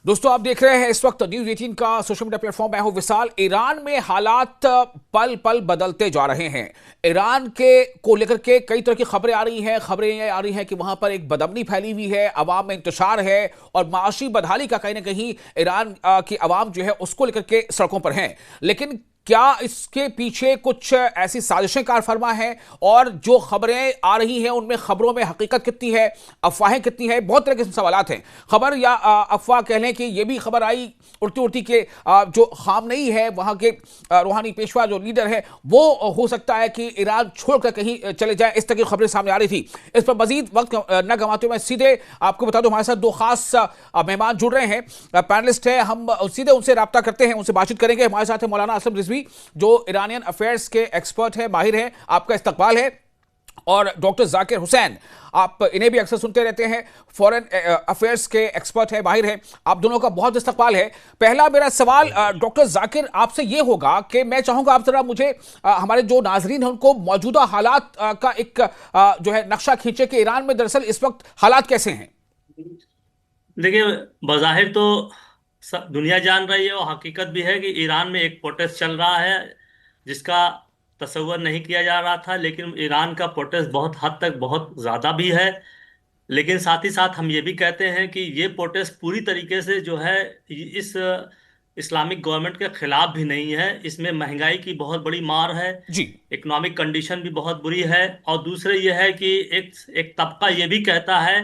दोस्तों आप देख रहे हैं इस वक्त न्यूज 18 का सोशल मीडिया प्लेटफॉर्म। मैं हूं विशाल। ईरान में हालात पल पल बदलते जा रहे हैं। ईरान के को लेकर के कई तरह की खबरें आ रही हैं। खबरें ये आ रही हैं कि वहां पर एक बदअमनी फैली हुई है, अवाम में इंतशार है और माशी बदहाली का कहीं ना कहीं ईरान की अवाम जो है उसको लेकर के सड़कों पर है। लेकिन क्या इसके पीछे कुछ ऐसी साजिशें कार फरमा है, और जो खबरें आ रही हैं उनमें खबरों में हकीकत कितनी है, अफवाहें कितनी है, बहुत तरह के सवालात हैं। खबर या अफवाह कह लें कि यह भी खबर आई उड़ती उड़ती के जो खामनेई है वहां के रूहानी पेशवा जो लीडर है वो हो सकता है कि ईरान छोड़कर कहीं चले जाए। इस तरह की खबरें सामने आ रही थी। इस पर मजीद वक्त न गंवाते हुए मैं सीधे आपको बता दूं हमारे साथ दो खास मेहमान जुड़ रहे हैं, पैनलिस्ट है। हम सीधे उनसे राब्ता करते हैं, उनसे बातचीत करेंगे। हमारे साथ है मौलाना असलम रिजवी जो ईरानियन अफेयर्स के एक्सपर्ट है, माहिर है। आपका इस्तकबाल है। और डॉक्टर जाकिर हुसैन, आप इन्हें भी अक्सर सुनते रहते हैं, फॉरेन अफेयर्स के एक्सपर्ट है, माहिर है। आप दोनों का बहुत इस्तकबाल है। पहला मेरा सवाल डॉक्टर जाकिर आपसे ये होगा कि मैं चाहूंगा आप जरा मुझे हमारे जो नाजरीन हैं उनको मौजूदा हालात का एक जो है नक्शा खींचे कि ईरान में दरअसल इस वक्त हालात कैसे हैं। देखिए, बज़ाहिर तो सब दुनिया जान रही है और हकीकत भी है कि ईरान में एक प्रोटेस्ट चल रहा है जिसका तसव्वुर नहीं किया जा रहा था। लेकिन ईरान का प्रोटेस्ट बहुत हद तक बहुत ज़्यादा भी है। लेकिन साथ ही साथ हम ये भी कहते हैं कि ये प्रोटेस्ट पूरी तरीके से जो है इस इस्लामिक गवर्नमेंट के खिलाफ भी नहीं है। इसमें महंगाई की बहुत बड़ी मार है, जी इकोनॉमिक कंडीशन भी बहुत बुरी है। और दूसरे ये है कि एक एक तबका ये भी कहता है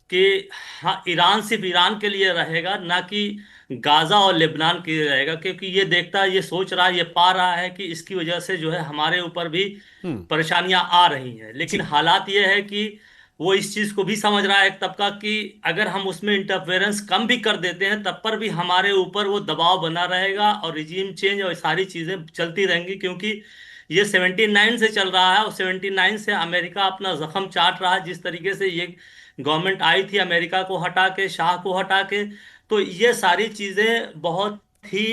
कि हाँ, ईरान सिर्फ ईरान के लिए रहेगा, ना कि गाजा और लेबनान के लिए रहेगा। क्योंकि ये देखता है, ये सोच रहा है, ये पा रहा है कि इसकी वजह से जो है हमारे ऊपर भी हम्म। परेशानियां आ रही हैं। लेकिन जी हालात ये है कि वो इस चीज को भी समझ रहा है एक तबका कि अगर हम उसमें इंटरफेरेंस कम भी कर देते हैं तब पर भी हमारे ऊपर वो दबाव बना रहेगा और रिजीम चेंज और सारी चीजें चलती रहेंगी। क्योंकि ये 79 से चल रहा है और 79 से अमेरिका अपना जख्म चाट रहा है। जिस तरीके से ये गवर्नमेंट आई थी अमेरिका को हटा के, शाह को हटा के, तो ये सारी चीजें बहुत ही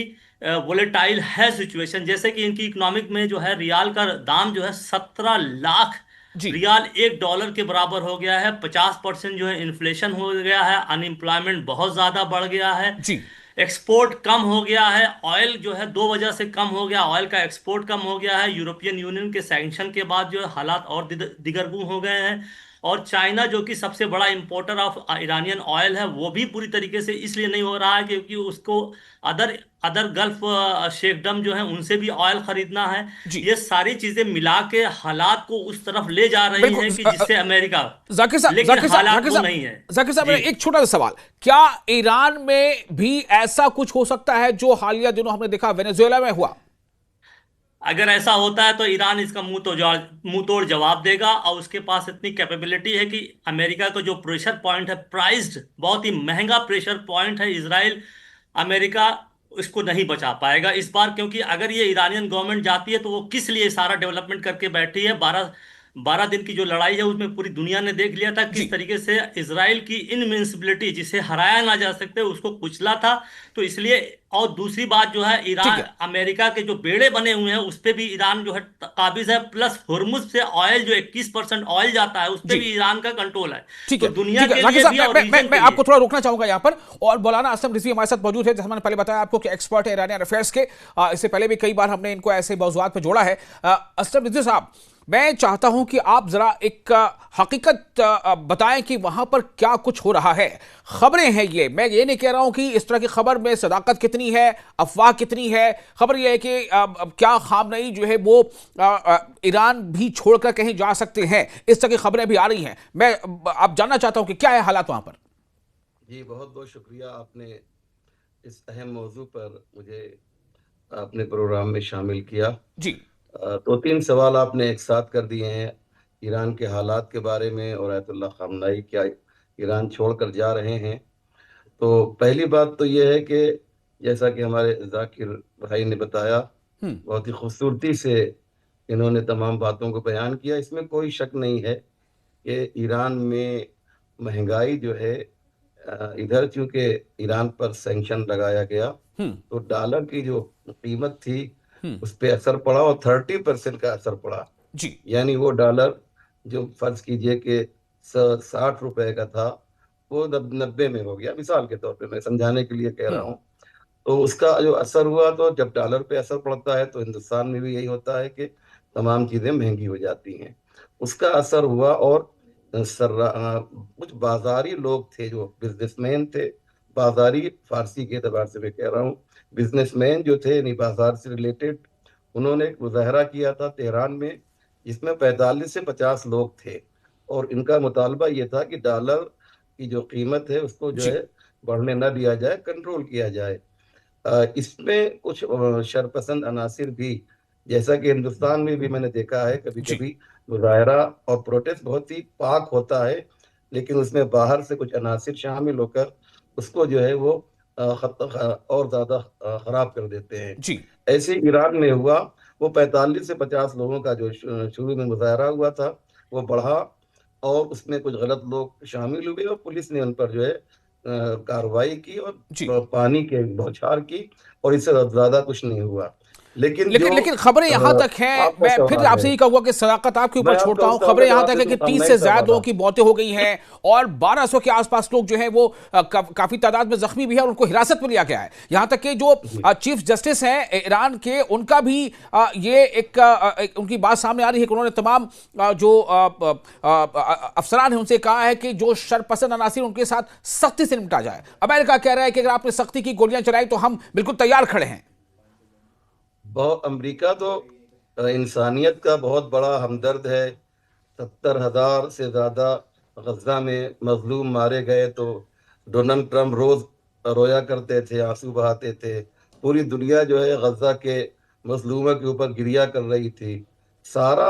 वोलेटाइल है सिचुएशन। जैसे कि इनकी इकोनॉमिक में जो है रियाल का दाम जो है 17 लाख जी रियाल $1 के बराबर हो गया है। 50% जो है इन्फ्लेशन हो गया है। अनएम्प्लॉयमेंट बहुत ज्यादा बढ़ गया है। जी एक्सपोर्ट कम हो गया है। ऑयल जो है दो वजह से कम हो गया, ऑयल का एक्सपोर्ट कम हो गया है। यूरोपियन यूनियन के सैंक्शन के बाद जो है हालात और दिगरगुन हो गए हैं। और चाइना जो कि सबसे बड़ा इंपोर्टर ऑफ ईरानियन ऑयल है, वो भी पूरी तरीके से इसलिए नहीं हो रहा है क्योंकि उसको अदर अदर गल्फ शेखडम जो है उनसे भी ऑयल खरीदना है। जी ये सारी चीजें मिला के हालात को उस तरफ ले जा रही बिल्कुल। हैं कि जिससे अमेरिका, जाकिर साहब लेकिन हालात जाकिर वो साहब नहीं है। जाकिर साहब, जी, मेरा एक छोटा सा सवाल। क्या ईरान में भी ऐसा कुछ हो सकता है जो हालिया दिनों हमने देखा वेनेजुएला में हुआ। अगर ऐसा होता है तो ईरान इसका मुंह तोड़ जवाब देगा। और उसके पास इतनी कैपेबिलिटी है कि अमेरिका का जो प्रेशर पॉइंट है, प्राइस्ड बहुत ही महंगा प्रेशर पॉइंट है इसराइल, अमेरिका इसको नहीं बचा पाएगा इस बार। क्योंकि अगर ये ईरानियन गवर्नमेंट जाती है तो वो किस लिए सारा डेवलपमेंट करके बैठी है। 12 दिन की जो लड़ाई है उसमें पूरी दुनिया ने देख लिया था जी किस तरीके से इसराइल की इनविंसिबिलिटी, जिसे हराया ना जा सकते, उसको कुचला था। तो इसलिए, और दूसरी बात जो है, ठीक ईरान है। अमेरिका के जो बेड़े बने हुए हैं उस पे भी ईरान जो है काबिज है। प्लस हुर्मुज से ऑयल जो 21% ऑयल जाता है उस पे जी भी ईरान का कंट्रोल है। ठीक तो है। दुनिया ठीक है के जाकिर लिए साहब, भी मैं और मैं मैं, रीजन मैं के आपको लिए। थोड़ा रोकना चाहूंगा यहाँ पर। और मौलाना असलम रिजवी हमारे साथ मौजूद है, जैसे मैंने पहले बताया आपको कि एक्सपर्ट है ईरानियन अफेयर्स के। इससे पहले भी कई बार हमने इनको ऐसे मौजूदात पर जोड़ा है। असलम रिजवी साहब, मैं चाहता हूं कि आप जरा एक हकीकत बताएं कि वहां पर क्या कुछ हो रहा है। खबरें हैं ये, मैं ये नहीं कह रहा हूं कि इस तरह की खबर में सदाकत कितनी है, अफवाह कितनी है। खबर ये है कि क्या खामनेई जो है वो ईरान भी छोड़कर कहीं जा सकते हैं, इस तरह की खबरें भी आ रही हैं। मैं आप जानना चाहता हूं कि क्या है हालात वहां पर। जी, बहुत बहुत शुक्रिया, आपने इस अहम मौजू पर मुझे अपने प्रोग्राम में शामिल किया। जी दो तीन सवाल आपने एक साथ कर दिए हैं, ईरान के हालात के बारे में और आयतुल्लाह खामनाई क्या ईरान छोड़कर जा रहे हैं। तो पहली बात तो ये है कि जैसा कि हमारे जाकिर भाई ने बताया, हम्म। बहुत ही खूबसूरती से इन्होंने तमाम बातों को बयान किया। इसमें कोई शक नहीं है कि ईरान में महंगाई जो है, इधर चूंकि ईरान पर सैंक्शन लगाया गया हम्म। तो डॉलर की जो कीमत थी हम्म। उस पर असर पड़ा और 30% का असर पड़ा। जी यानी वो डॉलर जो फर्ज कीजिए कि 60 रुपए का था, वो 90 में हो गया, मिसाल के तौर पे मैं समझाने के लिए कह रहा हम्म। हूँ। तो उसका जो असर हुआ, तो जब डॉलर पे असर पड़ता है तो हिंदुस्तान में भी यही होता है कि तमाम चीजें महंगी हो जाती हैं। उसका असर हुआ। और कुछ बाजारी लोग थे जो बिजनेसमैन थे, बाजारी फारसी के एतबार से मैं कह रहा हूँ, बिजनेसमैन जो थे यानी बाजार से रिलेटेड, उन्होंने एक मुजाहरा किया था तेहरान में, जिसमें 45 से 50 लोग थे। और इनका मुतालबा ये था कि डॉलर की जो कीमत है उसको जो जी। है बढ़ने न दिया जाए, कंट्रोल किया जाए। इसमें कुछ शरपसंद अनासिर भी, जैसा कि हिंदुस्तान में भी मैंने देखा है कभी जी। कभी मुजाहरा और प्रोटेस्ट बहुत ही पाक होता है, लेकिन उसमें बाहर से कुछ अनासिर शामिल होकर उसको जो है वो और ज्यादा खराब कर देते हैं। जी। ऐसे ईरान में हुआ। वो 45 से 50 लोगों का जो शुरू में मुजाहरा हुआ था वो बढ़ा, और उसमें कुछ गलत लोग शामिल हुए और पुलिस ने उन पर जो है कार्रवाई की और जी। पानी के बौछार की, और इससे ज्यादा कुछ नहीं हुआ। लेकिन लेकिन जो लेकिन खबरें यहां तक हैं, आपका मैं फिर सवाल है, आपसे ये कहूंगा कि सदाकत आपके ऊपर मैं आपका छोड़ता हूं, उसका खबरें अगर यहां जवाब तक दे है दूं, कि हम 30 नहीं से ज्यादा सवाल लोगों की मौतें हो गई हैं और 1200 के आसपास लोग जो हैं वो काफी तादाद में जख्मी भी है और उनको हिरासत में लिया गया है। यहां तक कि जो जी। चीफ जस्टिस हैं ईरान के, उनका भी ये एक उनकी बात सामने आ रही है कि उन्होंने तमाम जो अफसरान हैं उनसे कहा है कि जो शरपसंद अनासिर उनके साथ सख्ती से निपटा जाए। अमेरिका कह रहा है कि अगर आपने सख्ती की गोलियां चलाई तो हम बिल्कुल तैयार खड़े हैं। बहुत अमेरिका तो इंसानियत का बहुत बड़ा हमदर्द है। 70,000 से ज्यादा गजा में मजलूम मारे गए तो डोनाल्ड ट्रंप रोज रोया करते थे, आंसू बहाते थे। पूरी दुनिया जो है गजा के मजलूमों के ऊपर गिरिया कर रही थी। सारा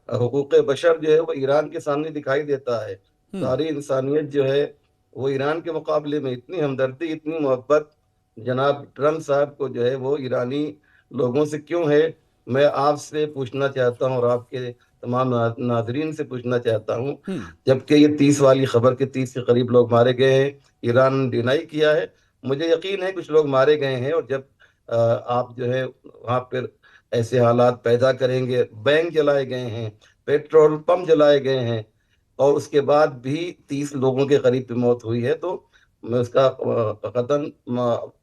हुकूक बशर जो है वो ईरान के सामने दिखाई देता है। हम्म। सारी इंसानियत जो है वो ईरान के मुकाबले में इतनी हमदर्दी, इतनी मोहब्बत जनाब ट्रंप साहब को जो है वो ईरानी लोगों से क्यों है, मैं आपसे पूछना चाहता हूँ और आपके तमाम नाजरीन से पूछना चाहता हूँ। हम्म। जबकि ये 30 वाली खबर के 30 के करीब लोग मारे गए हैं, ईरान ने डिनाई किया है। मुझे यकीन है कुछ लोग मारे गए हैं। और जब आप जो है वहां पर ऐसे हालात पैदा करेंगे, बैंक जलाए गए हैं, पेट्रोल पंप जलाए गए हैं, और उसके बाद भी 30 लोगों के करीब की मौत हुई है, तो मैं उसका कतन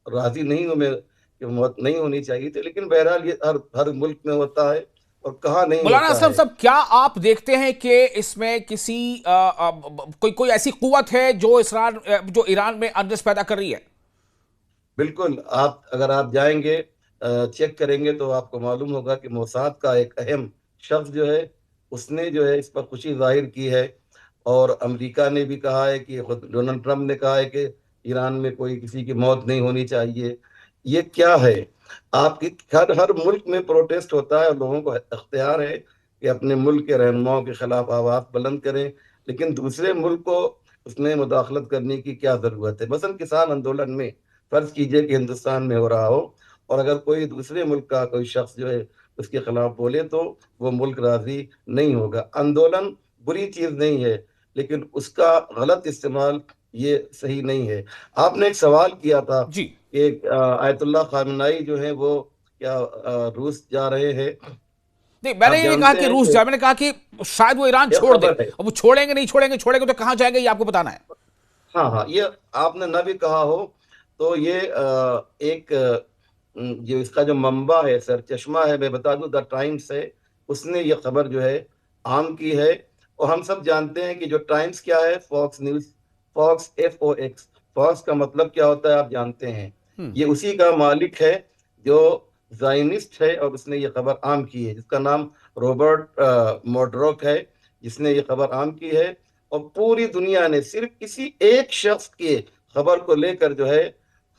राजी नहीं हूँ मैं कि मौत नहीं होनी चाहिए थी। लेकिन बहरहाल ये हर हर मुल्क में होता है और कहाँ नहीं मौलाना होता असलम है। साहब, क्या आप देखते हैं कि इसमें किसी कोई कोई ऐसी कुव्वत है जो जो ईरान में अनरेस्ट पैदा कर रही है? बिल्कुल, आप अगर आप जाएंगे चेक करेंगे तो आपको मालूम होगा कि मोसाद का एक अहम शख्स जो है उसने जो है इस पर खुशी जाहिर की है। और अमेरिका ने भी कहा है कि खुद डोनाल्ड ट्रंप ने कहा है कि ईरान में कोई किसी की मौत नहीं होनी चाहिए। ये क्या है? आपकी हर हर मुल्क में प्रोटेस्ट होता है और लोगों को अख्तियार है कि अपने मुल्क के रहनुमाओं के खिलाफ आवाज बुलंद करें, लेकिन दूसरे मुल्क को उसमें मुदाखलत करने की क्या जरूरत है? मसलन किसान आंदोलन में फर्ज कीजिए कि हिंदुस्तान में हो रहा हो, और अगर कोई दूसरे मुल्क का कोई शख्स जो है उसके खिलाफ बोले तो वो मुल्क राजी नहीं होगा। आंदोलन बुरी चीज नहीं है, लेकिन उसका गलत इस्तेमाल ये सही नहीं है। आपने एक सवाल किया था जी। कि आयतुल्लाह खामनाई जो है वो क्या रूस जा रहे हैं? नहीं, मैंने आप ये नहीं कहा जानते कि हैं रूस कि जाए, मैंने कहा कि शायद वो ईरान यह छोड़ दे। खबर है। अब वो छोड़ेंगे नहीं छोड़ेंगे, छोड़ेंगे तो कहां जाएंगे ये आपको बताना है। हाँ हाँ, ये आपने न भी कहा हो तो ये एक जो इसका जो मंबा है, सर चश्मा है, मैं बता दूं, द टाइम्स है, उसने ये खबर जो है आम की है। और हम सब जानते हैं कि जो टाइम्स क्या है, Fox News, Fox FOX, Fox का मतलब क्या होता है आप जानते हैं। हम्म। ये उसी का मालिक है जो जायनिस्ट है, और उसने ये खबर आम की है, जिसका नाम रॉबर्ट मोड्रोक है, जिसने ये खबर आम की है। और पूरी दुनिया ने सिर्फ किसी एक शख्स के खबर को लेकर जो है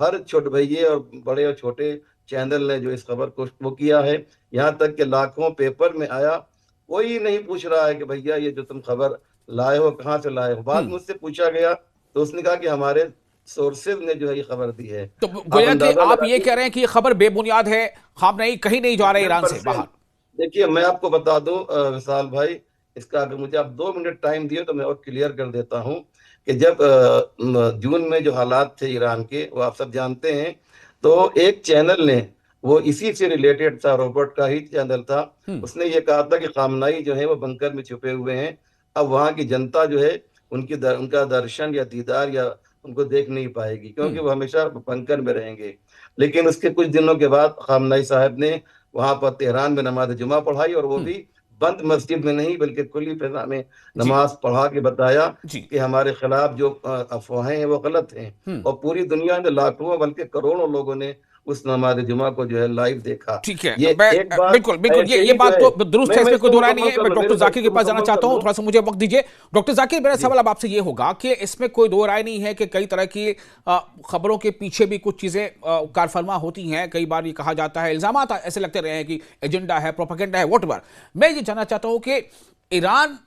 हर छोटे भैये और बड़े और छोटे चैनल ने जो इस खबर को वो किया है, यहाँ तक कि लाखों पेपर में आया। कोई नहीं पूछ रहा है कि भैया ये जो तुम खबर लाए हो कहाँ से लाए हो। बाद में हम्म। उससे पूछा गया तो उसने कहा कि हमारे सोर्सेज ने जो है ये खबर दी है। तो आप गोया कि अंदाजा आप ये लगाइए। कह रहे हैं कि ये खबर बेबुनियाद है, हम नहीं कहीं नहीं जा रहे ईरान से 100%। बाहर। देखिए मैं आपको बता दूं विशाल भाई, इसका अगर मुझे आप 2 मिनट टाइम दिए तो मैं और क्लियर कर देता हूं कि जब जून में जो हालात थे ईरान के वो आप सब जानते हैं। तो एक चैनल ने, वो इसी से रिलेटेड था, रॉबर्ट का ही चैनल था, हम्म। उसने ये कहा था कि खामनाई जो है वो बंकर में छुपे हुए हैं। अब वहां की जनता जो है उनका दर्शन या दीदार या उनको देख नहीं पाएगी, क्योंकि वो हमेशा पंकन में रहेंगे। लेकिन उसके कुछ दिनों के बाद खामनेई साहब ने वहां पर तेहरान में नमाज जुमा पढ़ाई, और वो भी बंद मस्जिद में नहीं बल्कि खुली फिजा में जी नमाज पढ़ा के बताया जी कि हमारे खिलाफ जो अफवाहें हैं वो गलत हैं। और पूरी दुनिया में लाखों बल्कि करोड़ों लोगों ने उस नमाज जुमा को जो है लाइव देखा। ठीक है। ये मैं एक बात बिल्कुल बिल्कुल ऐसे ये ही जो बात है, तो दुरुस्त है, मैं इसमें कोई इसको दो राय नहीं मुकम्मल है। कर मैं लूं, डॉक्टर मेरे जाकिर के को पास जाना मुकम्मल चाहता कर हूं, लूं। थोड़ा सा मुझे वक्त दीजिए। डॉक्टर जाकिर, मेरा सवाल अब आपसे ये होगा कि इसमें कोई दो राय नहीं है कि कई तरह की खबरों के पीछे भी कुछ चीजें कारफरमा होती हैं। कई बार ये कहा जाता है, इल्जाम ऐसे लगते रहे हैं कि एजेंडा है, प्रोपेगेंडा है, व्हाटएवर। मैं ये जानना चाहता हूं कि ईरान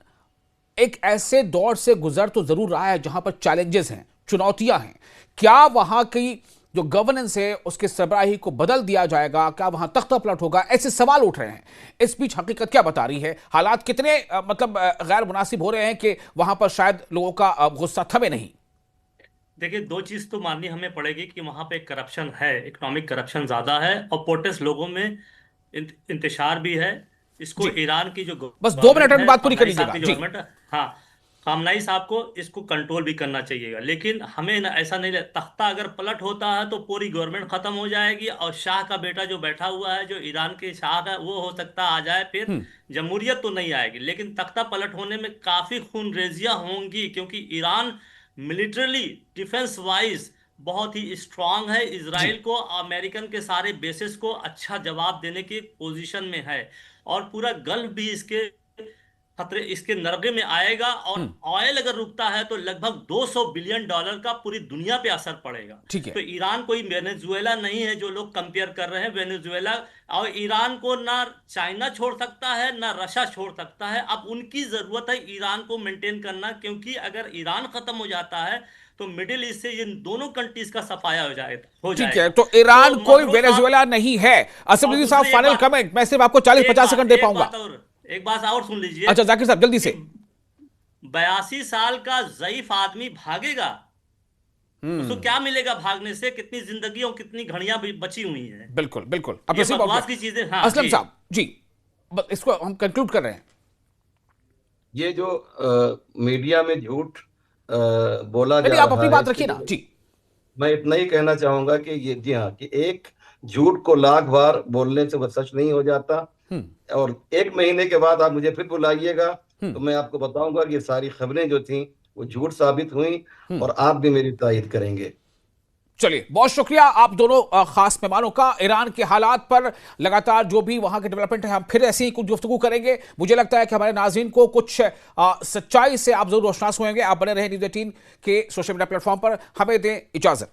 एक ऐसे दौर से गुजर तो जरूर रहा है जहां पर चैलेंजेस हैं, चुनौतियां हैं। क्या वहां की जो गवर्नेंस है उसके सरबराही को बदल दिया जाएगा? क्या वहां तख्ता पलट होगा? ऐसे सवाल उठ रहे हैं। इस बीच हकीकत क्या बता रही है? हालात कितने गैर मुनासिब हो रहे हैं कि वहां पर शायद लोगों का गुस्सा थमे नहीं। देखिए, दो चीज तो माननी हमें पड़ेगी कि वहां पे करप्शन है, इकोनॉमिक करप्शन ज्यादा है और प्रोटेस्ट लोगों में इंतशार भी है। इसको जी, ईरान की जो बस 2 मिनट गवर्नमेंट में है, बात पूरी कर खामनाई साहब लीजिएगा। की जो जी गवर्नमेंट है, हाँ, खामनाई साहब को इसको कंट्रोल भी करना चाहिएगा। लेकिन हमें ऐसा नहीं तख्ता अगर पलट होता है तो पूरी गवर्नमेंट खत्म हो जाएगी और शाह का बेटा जो बैठा हुआ है, जो ईरान के शाह है, वो हो सकता आ जाए, फिर जमहूरियत तो नहीं आएगी। लेकिन तख्ता पलट होने में काफी खूनरेजियां होंगी, क्योंकि ईरान मिलिटरली डिफेंस वाइज बहुत ही स्ट्रांग है। जी इसराइल को, अमेरिकन के सारे बेसिस को अच्छा जवाब देने की पोजीशन में है, और पूरा गल्फ भी इसके खतरे, इसके नरगे में आएगा। और ऑयल अगर रुकता है तो लगभग 200 बिलियन डॉलर का पूरी दुनिया पे असर पड़ेगा। ठीक है। तो ईरान कोई वेनेजुएला नहीं है जो लोग कंपेयर कर रहे हैं। वेनेजुएला और ईरान को ना चाइना छोड़ सकता है ना रशिया छोड़ सकता है। अब उनकी जरूरत है ईरान को मेंटेन करना, क्योंकि अगर ईरान खत्म हो जाता है तो मिडिल ईस्ट से ये दोनों कंट्रीज का सफाया हो ठीक है, जाएगा। तो ईरान तो कोई मदरो साहब, वेनेजुएला नहीं है। और असद साहब, दूसरी फाइनल कमेंट। मैं सिर्फ आपको 40-50 सेकंड दे पाऊंगा। एक बात और सुन लीजिए अच्छा जाकिर साहब, जल्दी कि से। 82 साल का ज़ईफ आदमी भागेगा, उसको क्या मिलेगा भागने से? कितनी जिंदगियों, कितनी घड़ियां भी बची हुई हैं। बिल्कुल बिल्कुल, अब ये नसीब बकवास की चीजें। हाँ असलम जी, साहब जी, इसको हम कंक्लूड कर रहे हैं। ये जो मीडिया में झूठ बोला नहीं जा आप अपनी रहा है, बात इसके रखिए ना लिए जी। मैं इतना ही कहना चाहूंगा कि ये, जी हाँ, कि एक झूठ को लाख बार बोलने से वो सच नहीं हो जाता। हम्म और 1 महीने के बाद आप मुझे फिर बुलाइएगा हम्म तो मैं आपको बताऊंगा कि ये सारी खबरें जो थी वो झूठ साबित हुई, हम्म और आप भी मेरी तायद करेंगे। चलिए, बहुत शुक्रिया आप दोनों खास मेहमानों का। ईरान के हालात पर लगातार जो भी वहां के डेवलपमेंट है, हम फिर ऐसे ही कुछ गुफ्तगू करेंगे। मुझे लगता है कि हमारे नाज़रीन को कुछ सच्चाई से आप जरूर रोशनास होंगे। आप बने रहे न्यूज़ 18 के सोशल मीडिया प्लेटफॉर्म पर। हमें दें इजाजत।